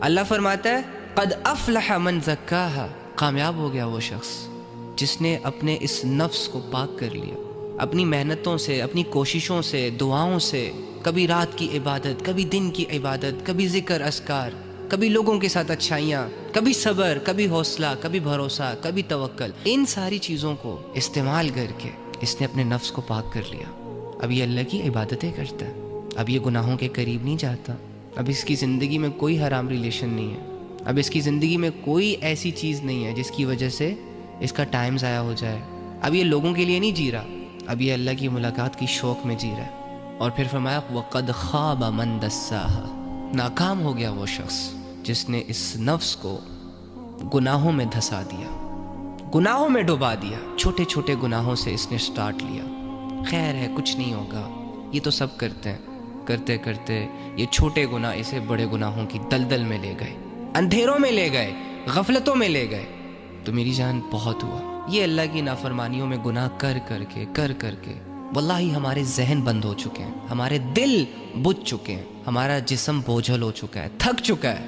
اللہ فرماتا ہے قد افلح من زکاہا، کامیاب ہو گیا وہ شخص جس نے اپنے اس نفس کو پاک کر لیا، اپنی محنتوں سے، اپنی کوششوں سے، دعاؤں سے، کبھی رات کی عبادت، کبھی دن کی عبادت، کبھی ذکر اذکار، کبھی لوگوں کے ساتھ اچھائیاں، کبھی صبر، کبھی حوصلہ، کبھی بھروسہ، کبھی توکل، ان ساری چیزوں کو استعمال کر کے اس نے اپنے نفس کو پاک کر لیا۔ اب یہ اللہ کی عبادتیں کرتا ہے، اب یہ گناہوں کے قریب نہیں جاتا، اب اس کی زندگی میں کوئی حرام ریلیشن نہیں ہے، اب اس کی زندگی میں کوئی ایسی چیز نہیں ہے جس کی وجہ سے اس کا ٹائم ضائع ہو جائے، اب یہ لوگوں کے لیے نہیں جی رہا، اب یہ اللہ کی ملاقات کی شوق میں جی رہا ہے۔ اور پھر فرمایا وَقَدْ خَابَ مَنْ دَسَّاهَا، ناکام ہو گیا وہ شخص جس نے اس نفس کو گناہوں میں دھسا دیا، گناہوں میں ڈبا دیا، چھوٹے چھوٹے گناہوں سے اس نے سٹارٹ لیا، خیر ہے کچھ نہیں ہوگا، یہ تو سب کرتے ہیں، کرتے کرتے یہ چھوٹے گناہ اسے بڑے گناہوں کی دلدل میں لے گئے، اندھیروں میں لے گئے، غفلتوں میں لے گئے، تو میری جان بہت ہوا۔ یہ اللہ کی نافرمانیوں میں گناہ کر کر کے واللہ ہمارے ذہن بند ہو چکے ہیں، ہمارے دل بجھ چکے ہیں، ہمارا جسم بوجھل ہو چکا ہے، تھک چکا ہے،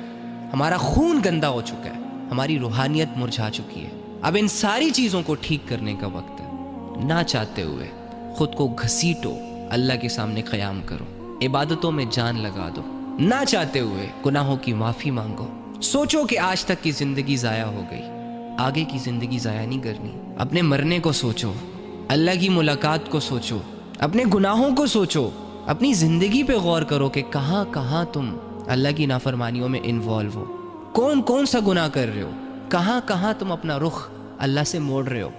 ہمارا خون گندا ہو چکا ہے، ہماری روحانیت مرجھا چکی ہے۔ اب ان ساری چیزوں کو ٹھیک کرنے کا وقت ہے، نہ چاہتے ہوئے خود کو گھسیٹو، اللہ کے سامنے قیام کرو، عبادتوں میں جان لگا دو، نہ چاہتے ہوئے گناہوں کی معافی مانگو، سوچو کہ آج تک کی زندگی ضائع ہو گئی، آگے کی زندگی ضائع نہیں کرنی، اپنے مرنے کو سوچو، اللہ کی ملاقات کو سوچو، اپنے گناہوں کو سوچو، اپنی زندگی پہ غور کرو کہ کہاں کہاں تم اللہ کی نافرمانیوں میں انوالو ہو، کون کون سا گناہ کر رہے ہو، کہاں کہاں تم اپنا رخ اللہ سے موڑ رہے ہو،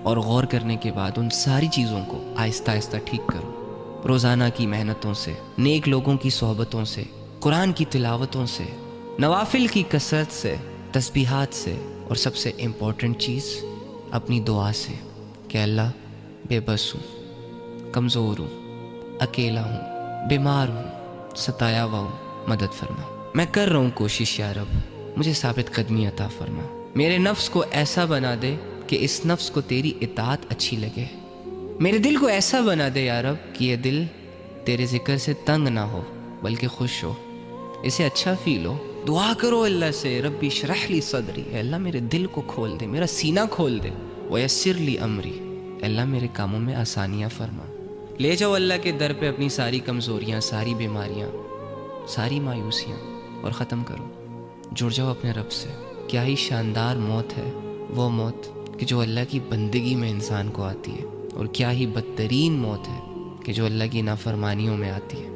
اور غور کرنے کے بعد ان ساری چیزوں کو آہستہ آہستہ ٹھیک کرو، روزانہ کی محنتوں سے، نیک لوگوں کی صحبتوں سے، قرآن کی تلاوتوں سے، نوافل کی کثرت سے، تسبیحات سے، اور سب سے امپورٹنٹ چیز اپنی دعا سے کہ اللہ بے بس ہوں، کمزور ہوں، اکیلا ہوں، بیمار ہوں، ستایا ہوا ہوں، مدد فرما، میں کر رہا ہوں کوشش یا رب، مجھے ثابت قدمی عطا فرما، میرے نفس کو ایسا بنا دے کہ اس نفس کو تیری اطاعت اچھی لگے، میرے دل کو ایسا بنا دے یا رب کہ یہ دل تیرے ذکر سے تنگ نہ ہو بلکہ خوش ہو، اسے اچھا فیل ہو۔ دعا کرو اللہ سے ربی اشرح لی صدری، اے اللہ میرے دل کو کھول دے، میرا سینہ کھول دے، ویسر لی امری، اے اللہ میرے کاموں میں آسانیاں فرما۔ لے جاؤ اللہ کے در پہ اپنی ساری کمزوریاں، ساری بیماریاں، ساری مایوسیاں، اور ختم کرو، جڑ جاؤ اپنے رب سے۔ کیا ہی شاندار موت ہے وہ موت کہ جو اللہ کی بندگی میں انسان کو آتی ہے، اور کیا ہی بدترین موت ہے کہ جو اللہ کی نافرمانیوں میں آتی ہے۔